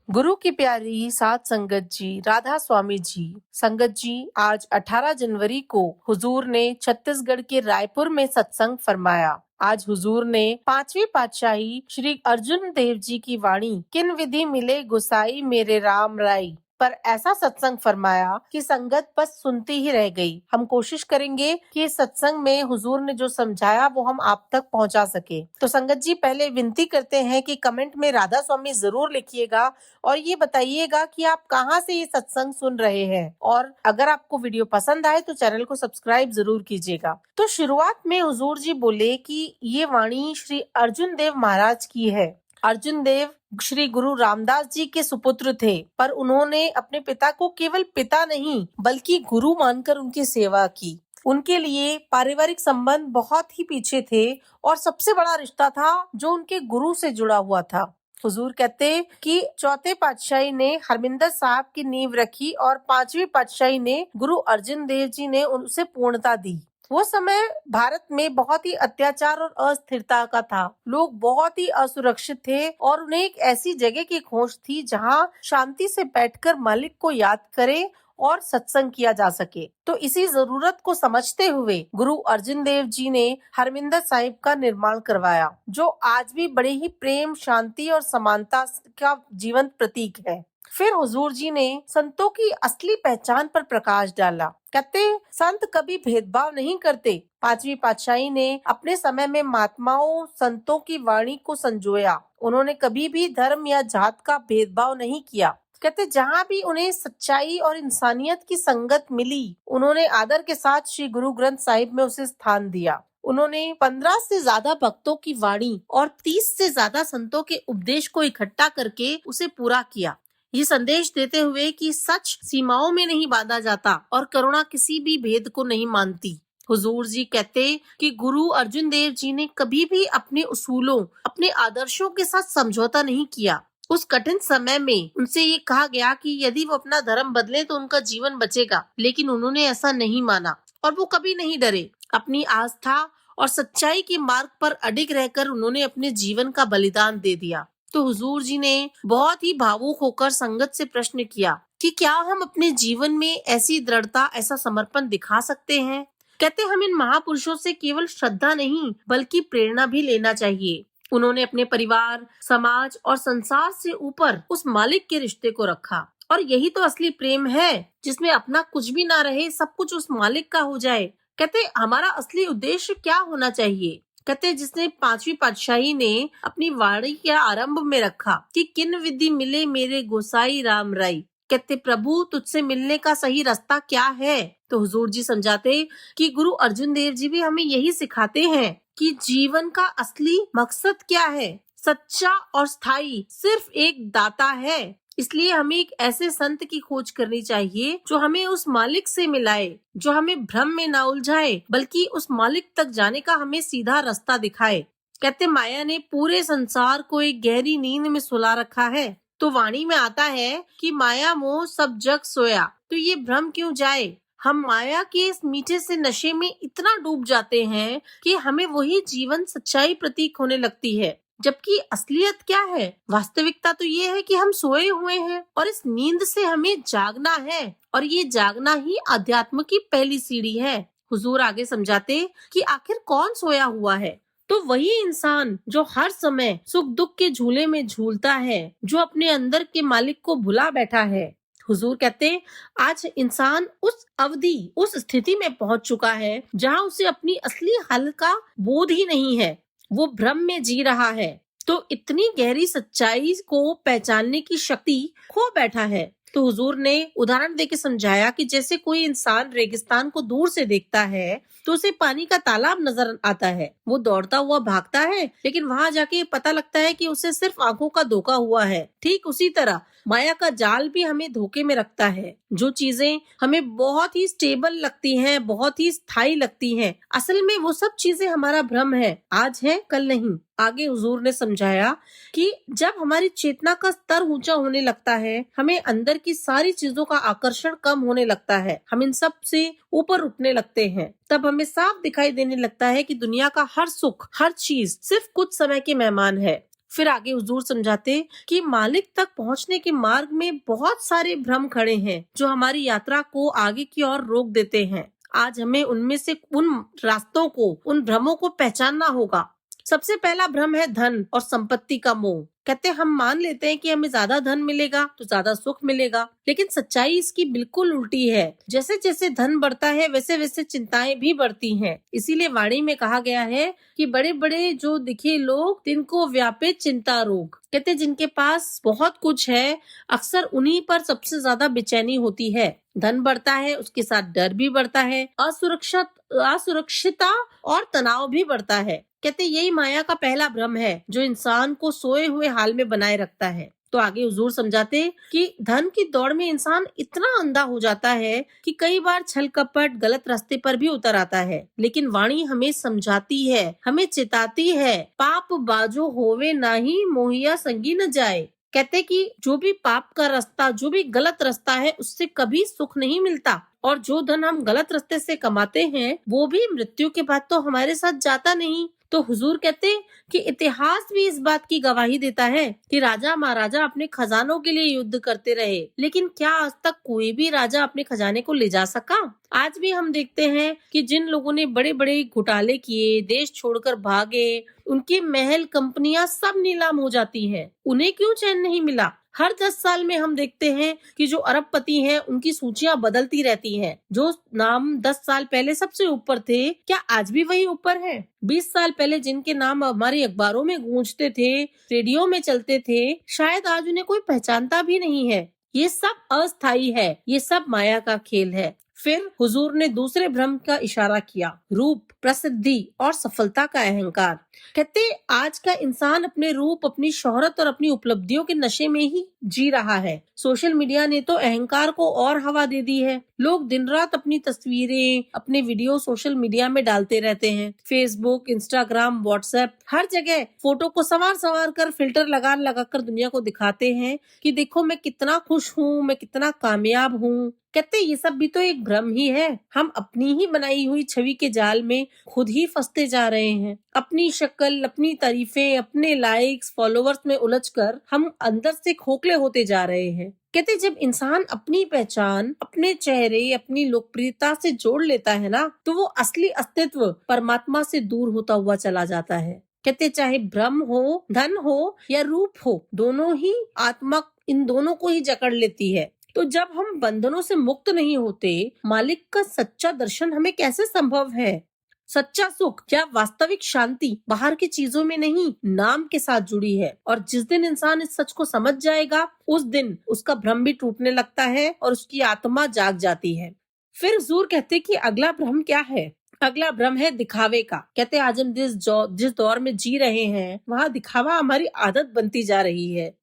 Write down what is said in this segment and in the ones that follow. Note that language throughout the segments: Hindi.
गुरु की प्यारी साध संगत जी, राधा स्वामी जी। संगत जी, आज 18 जनवरी को हुजूर ने छत्तीसगढ़ के रायपुर में सत्संग फरमाया। आज हुजूर ने 5वीं पातशाही श्री अर्जुन देव जी की वाणी किन विधि मिले गुसाई मेरे राम राई पर ऐसा सत्संग फरमाया कि संगत बस सुनती ही रह गई। हम कोशिश करेंगे कि इस सत्संग में हुजूर ने जो समझाया वो हम आप तक पहुंचा सके। तो संगत जी, पहले विनती करते हैं कि कमेंट में राधा स्वामी जरूर लिखिएगा और ये बताइएगा कि आप कहाँ से ये सत्संग सुन रहे हैं, और अगर आपको वीडियो पसंद आए तो चैनल को सब्सक्राइब जरूर कीजिएगा। तो शुरुआत में हुजूर जी बोले कि ये वाणी श्री अर्जुन देव महाराज की है। अर्जुन देव श्री गुरु रामदास जी के सुपुत्र थे, पर उन्होंने अपने पिता को केवल पिता नहीं बल्कि गुरु मानकर उनकी सेवा की। उनके लिए पारिवारिक संबंध बहुत ही पीछे थे और सबसे बड़ा रिश्ता था जो उनके गुरु से जुड़ा हुआ था। हुजूर कहते कि चौथे पातशाही ने हरमिंदर साहब की नींव रखी और 5वीं पातशाही ने गुरु अर्जुन देव जी ने उसे पूर्णता दी। वो समय भारत में बहुत ही अत्याचार और अस्थिरता का था। लोग बहुत ही असुरक्षित थे और उन्हें एक ऐसी जगह की खोज थी जहां शांति से बैठकर मालिक को याद करें और सत्संग किया जा सके। तो इसी जरूरत को समझते हुए गुरु अर्जुन देव जी ने हरमिंदर साहिब का निर्माण करवाया, जो आज भी बड़े ही प्रेम, शांति और समानता का जीवंत प्रतीक है। फिर हुजूर जी ने संतों की असली पहचान पर प्रकाश डाला। कहते संत कभी भेदभाव नहीं करते। 5वीं पातशाही ने अपने समय में महात्माओं संतों की वाणी को संजोया। उन्होंने कभी भी धर्म या जात का भेदभाव नहीं किया। कहते जहाँ भी उन्हें सच्चाई और इंसानियत की संगत मिली, उन्होंने आदर के साथ श्री गुरु ग्रंथ साहिब में उसे स्थान दिया। उन्होंने 15 से ज्यादा भक्तों की वाणी और 30 से ज्यादा संतों के उपदेश को इकट्ठा करके उसे पूरा किया। ये संदेश देते हुए कि सच सीमाओं में नहीं बांधा जाता और करुणा किसी भी भेद को नहीं मानती। हुजूर जी कहते कि गुरु अर्जुन देव जी ने कभी भी अपने उसूलों, अपने आदर्शों के साथ समझौता नहीं किया। उस कठिन समय में उनसे ये कहा गया कि यदि वो अपना धर्म बदले तो उनका जीवन बचेगा, लेकिन उन्होंने ऐसा नहीं माना और वो कभी नहीं डरे। अपनी आस्था और सच्चाई के मार्ग पर अडिग रहकर उन्होंने अपने जीवन का बलिदान दे दिया। तो हुजूर जी ने बहुत ही भावुक होकर संगत से प्रश्न किया कि क्या हम अपने जीवन में ऐसी दृढ़ता, ऐसा समर्पण दिखा सकते हैं। कहते हम इन महापुरुषों से केवल श्रद्धा नहीं बल्कि प्रेरणा भी लेना चाहिए। उन्होंने अपने परिवार, समाज और संसार से ऊपर उस मालिक के रिश्ते को रखा, और यही तो असली प्रेम है जिसमें अपना कुछ भी ना रहे, सब कुछ उस मालिक का हो जाए। कहते हमारा असली उद्देश्य क्या होना चाहिए। कहते जिसने 5वीं पातशाही ने अपनी वाणी के आरंभ में रखा कि किन विधि मिले मेरे गोसाई राम राई। कहते प्रभु तुझसे मिलने का सही रास्ता क्या है। तो हुजूर जी समझाते कि गुरु अर्जुन देव जी भी हमें यही सिखाते हैं कि जीवन का असली मकसद क्या है। सच्चा और स्थायी सिर्फ एक दाता है। इसलिए हमें एक ऐसे संत की खोज करनी चाहिए जो हमें उस मालिक से मिलाए, जो हमें भ्रम में ना उलझाए बल्कि उस मालिक तक जाने का हमें सीधा रास्ता दिखाए। कहते माया ने पूरे संसार को एक गहरी नींद में सुला रखा है। तो वाणी में आता है कि माया मोह सब जग सोया, तो ये भ्रम क्यों जाए। हम माया के इस मीठे से नशे में इतना डूब जाते हैं कि हमें वही जीवन सच्चाई प्रतीक होने लगती है, जबकि असलियत क्या है। वास्तविकता तो ये है कि हम सोए हुए हैं और इस नींद से हमें जागना है, और ये जागना ही अध्यात्म की पहली सीढ़ी है। हुजूर आगे समझाते कि आखिर कौन सोया हुआ है। तो वही इंसान जो हर समय सुख दुख के झूले में झूलता है, जो अपने अंदर के मालिक को भुला बैठा है। हुजूर कहते आज इंसान उस अवधि, उस स्थिति में पहुंच चुका है जहां उसे अपनी असली हालत का बोध ही नहीं है। वो भ्रम में जी रहा है, तो इतनी गहरी सच्चाई को पहचानने की शक्ति खो बैठा है। तो हुजूर ने उदाहरण देके समझाया कि जैसे कोई इंसान रेगिस्तान को दूर से देखता है तो उसे पानी का तालाब नजर आता है, वो दौड़ता हुआ भागता है, लेकिन वहां जाके पता लगता है कि उसे सिर्फ आंखों का धोखा हुआ है। ठीक उसी तरह माया का जाल भी हमें धोखे में रखता है। जो चीजें हमें बहुत ही स्टेबल लगती हैं, बहुत ही स्थायी लगती हैं, असल में वो सब चीजें हमारा भ्रम है, आज है कल नहीं। आगे हुजूर ने समझाया कि जब हमारी चेतना का स्तर ऊंचा होने लगता है, हमें अंदर की सारी चीजों का आकर्षण कम होने लगता है, हम इन सब से ऊपर उठने लगते हैं, तब हमें साफ दिखाई देने लगता है कि दुनिया का हर सुख, हर चीज सिर्फ कुछ समय के मेहमान है। फिर आगे हुजूर समझाते कि मालिक तक पहुंचने के मार्ग में बहुत सारे भ्रम खड़े हैं जो हमारी यात्रा को आगे की ओर रोक देते हैं। आज हमें उनमें से उन रास्तों को, उन भ्रमों को पहचानना होगा। सबसे पहला भ्रम है धन और संपत्ति का मोह। कहते हम मान लेते हैं कि हमें ज्यादा धन मिलेगा तो ज्यादा सुख मिलेगा, लेकिन सच्चाई इसकी बिल्कुल उल्टी है। जैसे जैसे धन बढ़ता है वैसे वैसे चिंताएं भी बढ़ती हैं। इसीलिए वाणी में कहा गया है कि बड़े बड़े जो दिखे लोग तिनको व्यापे चिंता रोग। कहते जिनके पास बहुत कुछ है अक्सर उन्हीं पर सबसे ज्यादा बेचैनी होती है। धन बढ़ता है उसके साथ डर भी बढ़ता है, असुरक्षितता और तनाव भी बढ़ता है। कहते यही माया का पहला भ्रम है जो इंसान को सोए हुए हाल में बनाए रखता है। तो आगे हुजूर समझाते कि धन की दौड़ में इंसान इतना अंधा हो जाता है कि कई बार छल कपट गलत रास्ते पर भी उतर आता है। लेकिन वाणी हमें समझाती है, हमें चेताती है, पाप बाजो होवे नाही मोहिया संगी न जाए। कहते कि जो भी पाप का रास्ता, जो भी गलत रास्ता है उससे कभी सुख नहीं मिलता, और जो धन हम गलत रास्ते से कमाते हैं वो भी मृत्यु के बाद तो हमारे साथ जाता नहीं। तो हुजूर कहते कि इतिहास भी इस बात की गवाही देता है कि राजा महाराजा अपने खजानों के लिए युद्ध करते रहे, लेकिन क्या आज तक कोई भी राजा अपने खजाने को ले जा सका? आज भी हम देखते हैं कि जिन लोगों ने बड़े बड़े घोटाले किए, देश छोड़कर भागे, उनके महल कंपनियां सब नीलाम हो जाती हैं। उन्हें क्यों चैन नहीं मिला? हर 10 साल में हम देखते हैं कि जो अरबपति हैं उनकी सूचियां बदलती रहती हैं। जो नाम 10 साल पहले सबसे ऊपर थे क्या आज भी वही ऊपर हैं? 20 साल पहले जिनके नाम हमारे अखबारों में गूंजते थे, रेडियो में चलते थे, शायद आज उन्हें कोई पहचानता भी नहीं है। ये सब अस्थायी है, ये सब माया का खेल है। फिर हुजूर ने दूसरे भ्रम का इशारा किया, रूप, प्रसिद्धि और सफलता का अहंकार। कहते आज का इंसान अपने रूप, अपनी शोहरत और अपनी उपलब्धियों के नशे में ही जी रहा है। सोशल मीडिया ने तो अहंकार को और हवा दे दी है। लोग दिन रात अपनी तस्वीरें, अपने वीडियो सोशल मीडिया में डालते रहते हैं। फेसबुक, इंस्टाग्राम, व्हाट्सएप, हर जगह फोटो को संवार कर फिल्टर लगा कर दुनिया को दिखाते हैं कि देखो मैं कितना खुश हूँ, मैं कितना कामयाब हूँ। कहते ये सब भी तो एक भ्रम ही है। हम अपनी ही बनाई हुई छवि के जाल में खुद ही फंसते जा रहे हैं। अपनी शक्ल, अपनी तारीफें, अपने लाइक्स, फॉलोवर्स में उलझकर हम अंदर से खोखले होते जा रहे हैं। कहते जब इंसान अपनी पहचान, अपने चेहरे, अपनी लोकप्रियता से जोड़ लेता है ना, तो वो असली अस्तित्व परमात्मा से दूर होता हुआ चला जाता है। कहते चाहे भ्रम हो, धन हो या रूप हो, दोनों ही आत्मा इन दोनों को ही जकड़ लेती है। तो जब हम बंधनों से मुक्त नहीं होते, मालिक का सच्चा दर्शन हमें कैसे संभव है? सच्चा सुख या वास्तविक शांति बाहर की चीजों में नहीं, नाम के साथ जुड़ी है। और जिस दिन इंसान इस सच को समझ जाएगा, उस दिन उसका भ्रम भी टूटने लगता है और उसकी आत्मा जाग जाती है। फिर हुजूर कहते कि अगला भ्रम क्या है? अगला भ्रम है दिखावे का। कहते आज हम जिस दौर में जी रहे हैं वहाँ दिखावा हमारी आदत बनती जा रही है।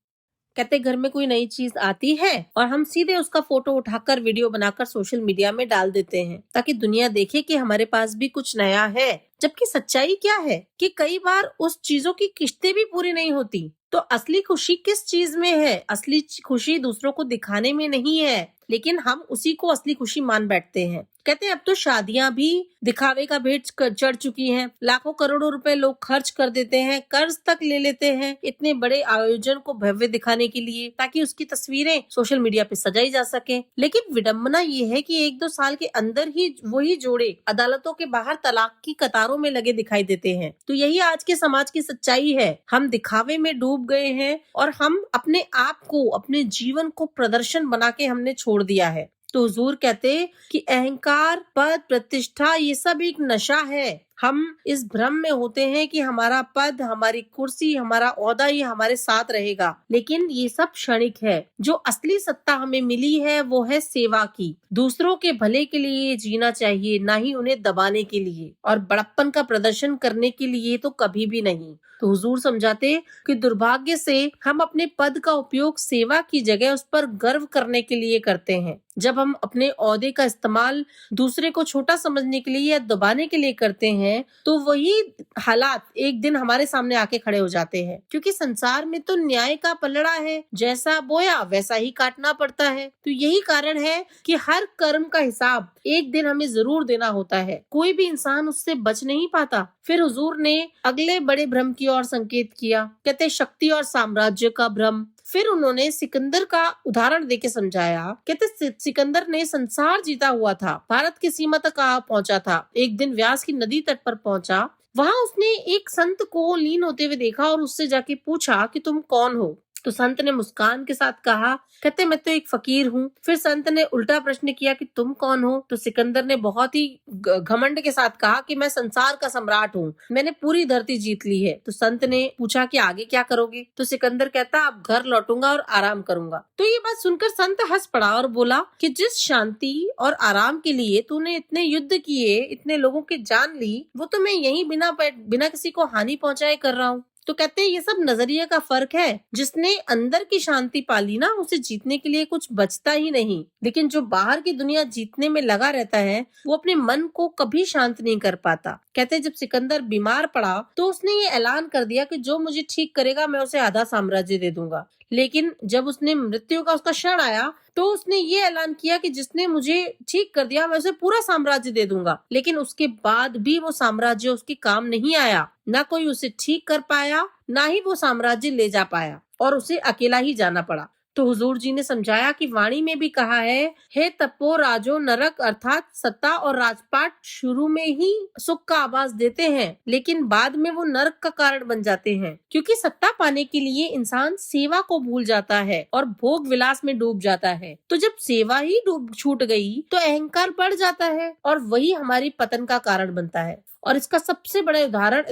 कहते घर में कोई नई चीज आती है और हम सीधे उसका फोटो उठाकर वीडियो बनाकर सोशल मीडिया में डाल देते हैं ताकि दुनिया देखे कि हमारे पास भी कुछ नया है। जबकि सच्चाई क्या है कि कई बार उस चीजों की किश्तें भी पूरी नहीं होती। तो असली खुशी किस चीज में है? असली खुशी दूसरों को दिखाने में नहीं है, लेकिन हम उसी को असली खुशी मान बैठते हैं। कहते हैं अब तो शादियां भी दिखावे का भेंट चढ़ चुकी हैं। लाखों करोड़ों रुपए लोग खर्च कर देते हैं, कर्ज तक ले लेते हैं इतने बड़े आयोजन को भव्य दिखाने के लिए, ताकि उसकी तस्वीरें सोशल मीडिया पे सजाई जा सके। लेकिन विडम्बना ये है कि 1-2 साल के अंदर ही वही जोड़े अदालतों के बाहर तलाक की कतारों में लगे दिखाई देते हैं। तो यही आज के समाज की सच्चाई है। हम दिखावे में डूब गए हैं और हम अपने आप को, अपने जीवन को प्रदर्शन बना के हमने छोड़ दिया है। तो हुजूर कहते कि अहंकार, पद, प्रतिष्ठा ये सब एक नशा है। हम इस भ्रम में होते हैं कि हमारा पद, हमारी कुर्सी, हमारा ओहदा ये हमारे साथ रहेगा, लेकिन ये सब क्षणिक है। जो असली सत्ता हमें मिली है वो है सेवा की। दूसरों के भले के लिए जीना चाहिए, ना ही उन्हें दबाने के लिए और बड़प्पन का प्रदर्शन करने के लिए तो कभी भी नहीं। तो हुजूर समझाते कि दुर्भाग्य से हम अपने पद का उपयोग सेवा की जगह उस पर गर्व करने के लिए करते हैं। जब हम अपने ओहदे का इस्तेमाल दूसरे को छोटा समझने के लिए या दबाने के लिए करते हैं हैं तो वही हालात एक दिन हमारे सामने आके खड़े हो जाते हैं, क्योंकि संसार में तो न्याय का पलड़ा है, जैसा बोया वैसा ही काटना पड़ता है। तो यही कारण है कि हर कर्म का हिसाब एक दिन हमें जरूर देना होता है, कोई भी इंसान उससे बच नहीं पाता। फिर हुजूर ने अगले बड़े भ्रम की ओर संकेत किया, कहते शक्ति और साम्राज्य का भ्रम। फिर उन्होंने सिकंदर का उदाहरण देके समझाया, कहते सिकंदर ने संसार जीता हुआ था, भारत की सीमा तक पहुंचा था। एक दिन व्यास की नदी तट पर पहुंचा, वहां उसने एक संत को लीन होते हुए देखा और उससे जाके पूछा कि तुम कौन हो। तो संत ने मुस्कान के साथ कहा, कहते मैं तो एक फकीर हूँ। फिर संत ने उल्टा प्रश्न किया कि तुम कौन हो। तो सिकंदर ने बहुत ही घमंड के साथ कहा कि मैं संसार का सम्राट हूँ, मैंने पूरी धरती जीत ली है। तो संत ने पूछा कि आगे क्या करोगे। तो सिकंदर कहता, अब घर लौटूंगा और आराम करूंगा। तो ये बात सुनकर संत हंस पड़ा और बोला कि जिस शांति और आराम के लिए तूने इतने युद्ध किए, इतने लोगों की जान ली, वो तो मैं यही बिना किसी को हानि पहुंचाए कर रहा हूँ। तो कहते हैं ये सब नजरिए का फर्क है। जिसने अंदर की शांति पाली ना, उसे जीतने के लिए कुछ बचता ही नहीं। लेकिन जो बाहर की दुनिया जीतने में लगा रहता है, वो अपने मन को कभी शांत नहीं कर पाता। कहते हैं जब सिकंदर बीमार पड़ा तो उसने ये ऐलान कर दिया कि जो मुझे ठीक करेगा मैं उसे आधा साम्राज्य दे दूंगा। लेकिन जब उसने मृत्यु का उसका क्षण आया तो उसने ये ऐलान किया कि जिसने मुझे ठीक कर दिया मैं उसे पूरा साम्राज्य दे दूंगा। लेकिन उसके बाद भी वो साम्राज्य उसके काम नहीं आया, ना कोई उसे ठीक कर पाया, ना ही वो साम्राज्य ले जा पाया, और उसे अकेला ही जाना पड़ा। तो हुजूर जी ने समझाया कि वाणी में भी कहा है, हे तपो राजो नरक, अर्थात सत्ता और राजपाट शुरू में ही सुख का आभास देते हैं, लेकिन बाद में वो नरक का कारण बन जाते हैं। क्योंकि सत्ता पाने के लिए इंसान सेवा को भूल जाता है और भोग विलास में डूब जाता है। तो जब सेवा ही छूट गई तो अहंकार बढ़ जाता है और वही हमारी पतन का कारण बनता है। और इसका सबसे बड़ा उदाहरण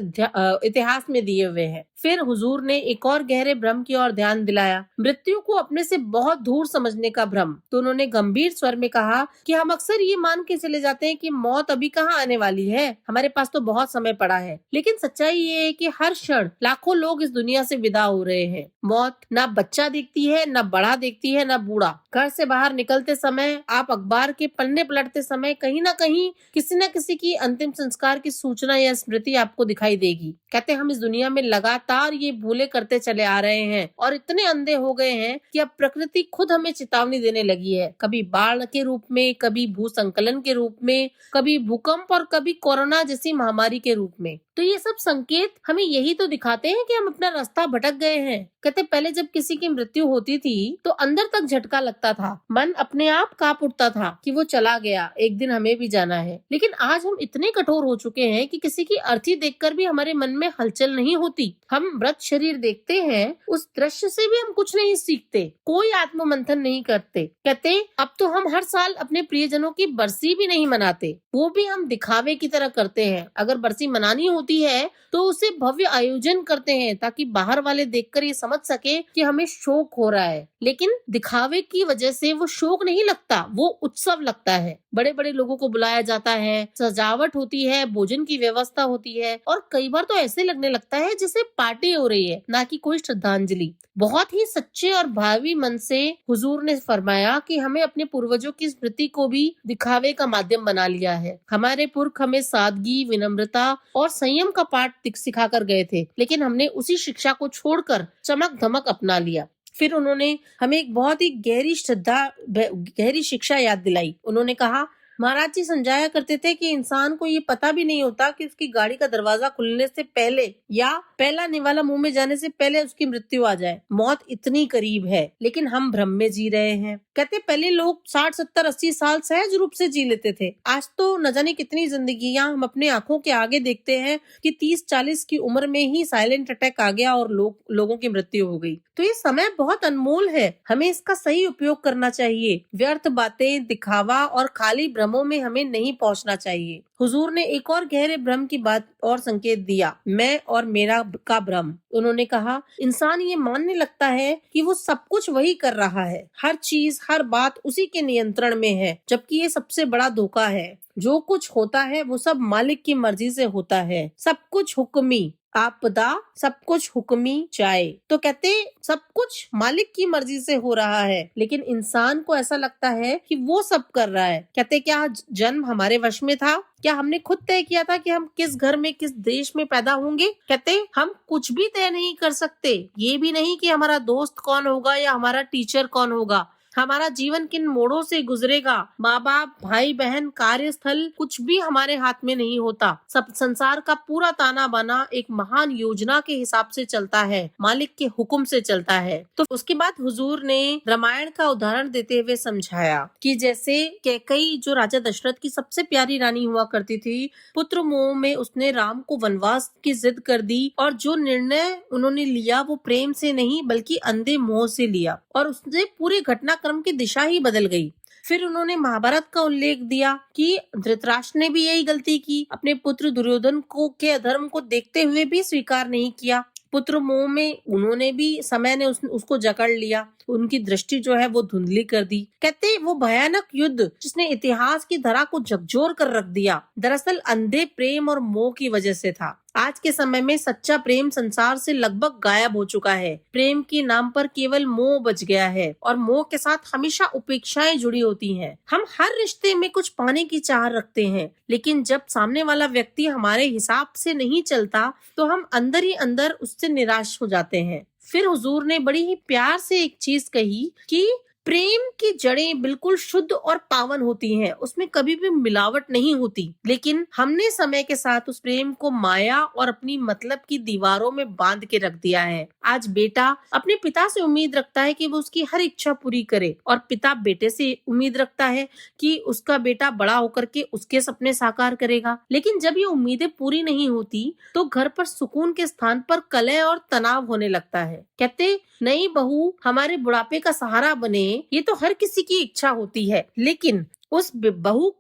इतिहास में दिए हुए हैं। फिर हुजूर ने एक और गहरे भ्रम की ओर ध्यान दिलाया, मृत्यु को अपने से बहुत दूर समझने का भ्रम। तो उन्होंने गंभीर स्वर में कहा कि हम अक्सर ये मान के चले जाते हैं कि मौत अभी कहाँ आने वाली है, हमारे पास तो बहुत समय पड़ा है। लेकिन सच्चाई ये है कि हर क्षण लाखों लोग इस दुनिया से विदा हो रहे हैं। मौत ना बच्चा देखती है, ना बड़ा देखती है, ना बूढ़ा। घर से बाहर निकलते समय, आप अखबार के पन्ने पलटते समय कहीं ना कहीं किसी न किसी की अंतिम संस्कार की सूचना या स्मृति आपको दिखाई देगी। कहते हम इस दुनिया में लगातार ये भूले करते चले आ रहे हैं और इतने अंधे हो गए हैं कि अब प्रकृति खुद हमें चेतावनी देने लगी है, कभी बाढ़ के रूप में, कभी भूसंकलन के रूप में, कभी भूकंप और कभी कोरोना जैसी महामारी के रूप में। तो ये सब संकेत हमें यही तो दिखाते हैं कि हम अपना रास्ता भटक गए हैं। कहते पहले जब किसी की मृत्यु होती थी तो अंदर तक झटका लगता था, मन अपने आप कांप उठता था कि वो चला गया, एक दिन हमें भी जाना है। लेकिन आज हम इतने कठोर हो चुके हैं कि किसी की अर्थी देखकर भी हमारे मन में हलचल नहीं होती। हम मृत शरीर देखते हैं, उस दृश्य से भी हम कुछ नहीं सीखते, कोई आत्म मंथन नहीं करते। कहते अब तो हम हर साल अपने प्रियजनों की बरसी भी नहीं मनाते, वो भी हम दिखावे की तरह करते हैं। अगर बरसी मनानी होती है तो उसे भव्य आयोजन करते हैं ताकि बाहर वाले देखकर ये समझ सके कि हमें शोक हो रहा है। लेकिन दिखावे की वजह से वो शोक नहीं लगता, वो उत्सव लगता है। बड़े बड़े लोगों को बुलाया जाता है, सजावट होती है, भोजन की व्यवस्था होती है, और कई बार तो ऐसे लगने लगता है जैसे पार्टी हो रही है, ना कि कोई श्रद्धांजलि। बहुत ही सच्चे और भावी मन से हुजूर ने फरमाया कि हमें अपने पूर्वजों की स्मृति को भी दिखावे का माध्यम बना लिया है। हमारे पुरख हमें सादगी, विनम्रता और संयम का पाठ सिखा कर गए थे, लेकिन हमने उसी शिक्षा को छोड़कर चमक धमक अपना लिया। फिर उन्होंने हमें एक बहुत ही गहरी शिक्षा याद दिलाई। उन्होंने कहा, महाराज जी समझाया करते थे कि इंसान को ये पता भी नहीं होता कि उसकी गाड़ी का दरवाजा खुलने से पहले या पहला निवाला मुंह में जाने से पहले उसकी मृत्यु आ जाए। मौत इतनी करीब है, लेकिन हम भ्रम में जी रहे हैं। कहते पहले लोग 60, 70, 80 साल सहज रूप से जी लेते थे। आज तो न जाने कितनी जिंदगियां हम अपने आंखों के आगे देखते हैं कि 30-40 की उम्र में ही साइलेंट अटैक आ गया और लोगों की मृत्यु हो गई। तो ये समय बहुत अनमोल है, हमें इसका सही उपयोग करना चाहिए। व्यर्थ बातें, दिखावा और खाली भ्रमों में हमें नहीं पहुंचना चाहिए। हुजूर ने एक और गहरे भ्रम की बात और संकेत दिया, मैं और मेरा का भ्रम। उन्होंने कहा, इंसान ये मानने लगता है कि वो सब कुछ वही कर रहा है, हर चीज हर बात उसी के नियंत्रण में है, जबकि ये सबसे बड़ा धोखा है। जो कुछ होता है वो सब मालिक की मर्जी से होता है, सब कुछ हुक्मी। आपदा सब कुछ हुक्मी जाए। तो कहते सब कुछ मालिक की मर्जी से हो रहा है, लेकिन इंसान को ऐसा लगता है कि वो सब कर रहा है। कहते क्या जन्म हमारे वश में था? क्या हमने खुद तय किया था कि हम किस घर में किस देश में पैदा होंगे? कहते हम कुछ भी तय नहीं कर सकते। ये भी नहीं कि हमारा दोस्त कौन होगा या हमारा टीचर कौन होगा, हमारा जीवन किन मोड़ों से गुजरेगा, माँ बाप, भाई बहन, कार्यस्थल, कुछ भी हमारे हाथ में नहीं होता। सब संसार का पूरा ताना बाना एक महान योजना के हिसाब से चलता है, मालिक के हुक्म से चलता है। तो उसके बाद हुजूर ने रामायण का उदाहरण देते हुए समझाया कि जैसे कैकेयी जो राजा दशरथ की सबसे प्यारी रानी हुआ करती थी, पुत्र मोह में उसने राम को वनवास की जिद कर दी और जो निर्णय उन्होंने लिया वो प्रेम से नहीं बल्कि अंधे मोह से लिया और उससे पूरे घटनाक्रम की दिशा ही बदल गई। फिर उन्होंने महाभारत का उल्लेख दिया कि धृतराष्ट्र ने भी यही गलती की, अपने पुत्र दुर्योधन को के अधर्म को देखते हुए भी स्वीकार नहीं किया। पुत्र मोह में उन्होंने भी समय ने उसको जकड़ लिया, उनकी दृष्टि जो है वो धुंधली कर दी। कहते वो भयानक युद्ध जिसने इतिहास की धरा को झकझोर कर रख दिया, दरअसल अंधे प्रेम और मोह की वजह से था। आज के समय में सच्चा प्रेम संसार से लगभग गायब हो चुका है। प्रेम के नाम पर केवल मोह बच गया है और मोह के साथ हमेशा उपेक्षाएं जुड़ी होती हैं। हम हर रिश्ते में कुछ पाने की चाह रखते हैं, लेकिन जब सामने वाला व्यक्ति हमारे हिसाब से नहीं चलता तो हम अंदर ही अंदर उससे निराश हो जाते हैं। फिर हुजूर ने बड़ी ही प्यार से एक चीज कही कि प्रेम की जड़ें बिल्कुल शुद्ध और पावन होती हैं, उसमें कभी भी मिलावट नहीं होती, लेकिन हमने समय के साथ उस प्रेम को माया और अपनी मतलब की दीवारों में बांध के रख दिया है। आज बेटा अपने पिता से उम्मीद रखता है कि वो उसकी हर इच्छा पूरी करे और पिता बेटे से उम्मीद रखता है कि उसका बेटा बड़ा होकर के उसके सपने साकार करेगा। लेकिन जब ये उम्मीदें पूरी नहीं होती तो घर पर सुकून के स्थान पर कलह और तनाव होने लगता है। कहते नई बहू हमारे बुढ़ापे का सहारा बने, ये तो हर किसी की इच्छा होती है, लेकिन उस बहू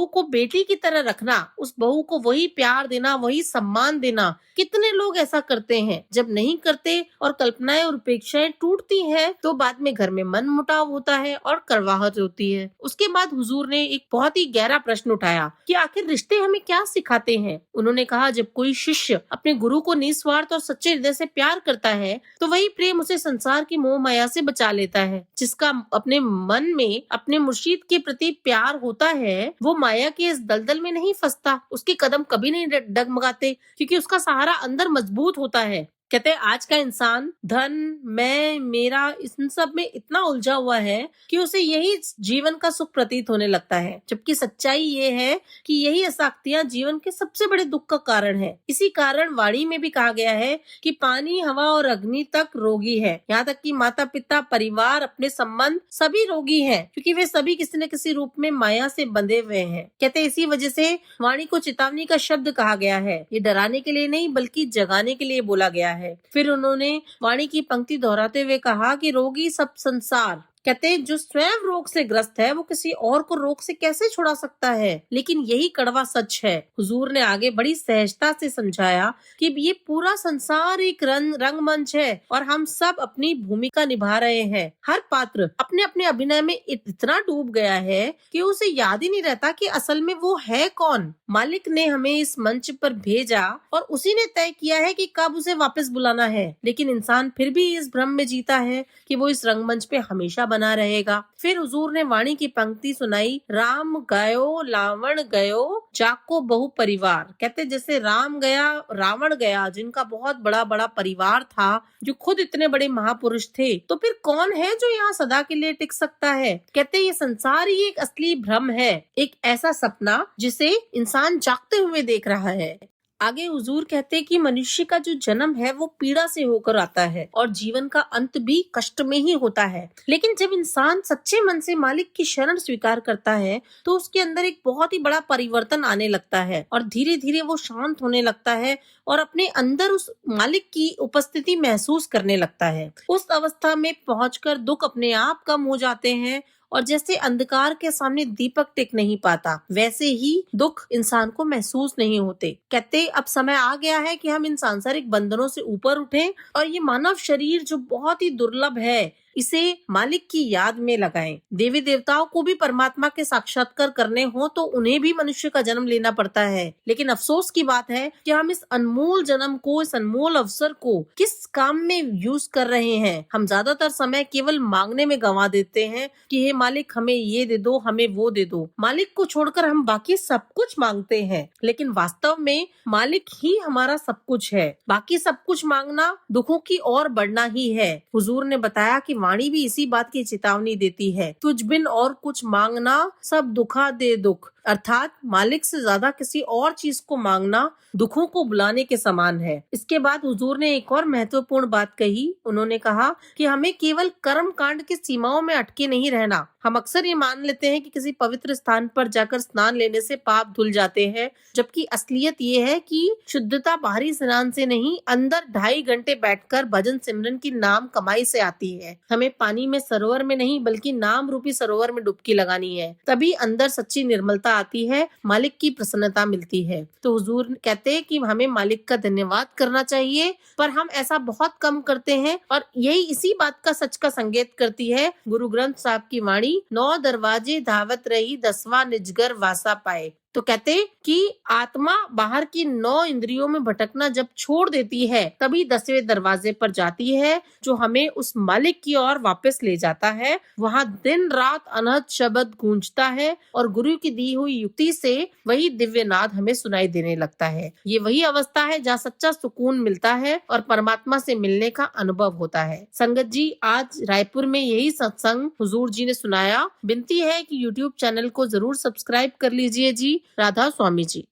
को बेटी की तरह रखना, उस बहू को वही प्यार देना, वही सम्मान देना, कितने लोग ऐसा करते हैं? जब नहीं करते और कल्पनाएं और अपेक्षाएं टूटती हैं, तो बाद में घर में मन मुटाव होता है और कड़वाहट होती है। उसके बाद हुजूर ने एक बहुत ही गहरा प्रश्न उठाया कि आखिर रिश्ते हमें क्या सिखाते हैं। उन्होंने कहा जब कोई शिष्य अपने गुरु को निस्वार्थ और सच्चे हृदय से प्यार करता है तो वही प्रेम उसे संसार की मोह माया से बचा लेता है। जिसका अपने मन में अपने मुर्शीद के प्रति प्यार होता है वो माया के इस दलदल में नहीं फंसता, उसके कदम कभी नहीं डगमगाते, क्योंकि उसका सहारा अंदर मजबूत होता है। कहते हैं आज का इंसान धन, मैं, मेरा, इन सब में इतना उलझा हुआ है कि उसे यही जीवन का सुख प्रतीत होने लगता है, जबकि सच्चाई ये है कि यही आसक्तियां जीवन के सबसे बड़े दुख का कारण है। इसी कारण वाणी में भी कहा गया है कि पानी, हवा और अग्नि तक रोगी है, यहाँ तक कि माता पिता, परिवार, अपने संबंध सभी रोगी हैं, क्योंकि वे सभी किसी न किसी रूप में माया से बंधे हुए हैं। कहते इसी वजह से वाणी को चेतावनी का शब्द कहा गया है। ये डराने के लिए नहीं बल्कि जगाने के लिए बोला गया है। फिर उन्होंने वाणी की पंक्ति दोहराते हुए कहा कि रोगी सब संसार। कहते हैं जो स्वयं रोग से ग्रस्त है वो किसी और को रोग से कैसे छुड़ा सकता है, लेकिन यही कड़वा सच है। हुजूर ने आगे बड़ी सहजता से समझाया कि ये पूरा संसार एक रंगमंच है और हम सब अपनी भूमिका निभा रहे हैं। हर पात्र अपने अपने अभिनय में इतना डूब गया है कि उसे याद ही नहीं रहता कि असल में वो है कौन। मालिक ने हमें इस मंच पर भेजा और उसी ने तय किया है कि कब उसे वापस बुलाना है, लेकिन इंसान फिर भी इस भ्रम में जीता है कि वो इस रंगमंच पे हमेशा बना रहेगा। फिर हुजूर ने वाणी की पंक्ति सुनाई, राम गयो लावण गयो जाको बहु परिवार। कहते जैसे राम गया रावण गया, जिनका बहुत बड़ा बड़ा परिवार था, जो खुद इतने बड़े महापुरुष थे, तो फिर कौन है जो यहाँ सदा के लिए टिक सकता है। कहते ये संसार ही एक असली भ्रम है, एक ऐसा सपना जिसे इंसान जागते हुए देख रहा है। आगे हुजूर कहते कि मनुष्य का जो जन्म है वो पीड़ा से होकर आता है और जीवन का अंत भी कष्ट में ही होता है, लेकिन जब इंसान सच्चे मन से मालिक की शरण स्वीकार करता है तो उसके अंदर एक बहुत ही बड़ा परिवर्तन आने लगता है और धीरे धीरे वो शांत होने लगता है और अपने अंदर उस मालिक की उपस्थिति महसूस करने लगता है। उस अवस्था में पहुंचकर दुख अपने आप कम हो जाते हैं और जैसे अंधकार के सामने दीपक टिक नहीं पाता, वैसे ही दुख इंसान को महसूस नहीं होते। कहते अब समय आ गया है कि हम इन सांसारिक बंधनों से ऊपर उठें और ये मानव शरीर जो बहुत ही दुर्लभ है, इसे मालिक की याद में लगाएं। देवी देवताओं को भी परमात्मा के साक्षात्कार करने हो तो उन्हें भी मनुष्य का जन्म लेना पड़ता है, लेकिन अफसोस की बात है कि हम इस अनमोल जन्म को, इस अनमोल अवसर को किस काम में यूज कर रहे हैं। हम ज्यादातर समय केवल मांगने में गंवा देते हैं कि हे मालिक हमें ये दे दो, हमें वो दे दो। मालिक को छोड़कर हम बाकी सब कुछ मांगते हैं, लेकिन वास्तव में मालिक ही हमारा सब कुछ है। बाकी सब कुछ मांगना दुखों की ओर बढ़ना ही है। हुजूर ने बताया कि वाणी भी इसी बात की चेतावनी देती है, तुझ बिन और कुछ मांगना सब दुखा दे दुख, अर्थात मालिक से ज्यादा किसी और चीज को मांगना दुखों को बुलाने के समान है। इसके बाद हुजूर ने एक और महत्वपूर्ण बात कही। उन्होंने कहा कि हमें केवल कर्म कांड की सीमाओं में अटके नहीं रहना। हम अक्सर ये मान लेते हैं कि किसी पवित्र स्थान पर जाकर स्नान लेने से पाप धुल जाते हैं, जबकि असलियत ये है कि शुद्धता बाहरी स्नान से नहीं, अंदर 2.5 घंटे बैठकर भजन सिमरन की नाम कमाई से आती है। हमें पानी में सरोवर में नहीं बल्कि नाम रूपी सरोवर में डुबकी लगानी है, तभी अंदर सच्ची निर्मलता आती है, मालिक की प्रसन्नता मिलती है। तो हुजूर कहते हैं कि हमें मालिक का धन्यवाद करना चाहिए, पर हम ऐसा बहुत कम करते हैं और यही इसी बात का सच का संकेत करती है गुरु ग्रंथ साहब की वाणी, 9 दरवाजे धावत रही 10वां निजगर वासा पाए। तो कहते कि आत्मा बाहर की 9 इंद्रियों में भटकना जब छोड़ देती है तभी 10वें दरवाजे पर जाती है, जो हमें उस मालिक की ओर वापस ले जाता है। वहाँ दिन रात अनहद शब्द गूंजता है और गुरु की दी हुई युक्ति से वही दिव्य नाद हमें सुनाई देने लगता है। ये वही अवस्था है जहाँ सच्चा सुकून मिलता है और परमात्मा से मिलने का अनुभव होता है। संगत जी, आज रायपुर में यही सत्संग हुजूर जी ने सुनाया। विनती है कि YouTube चैनल को जरूर सब्सक्राइब कर लीजिए जी। राधा स्वामी जी।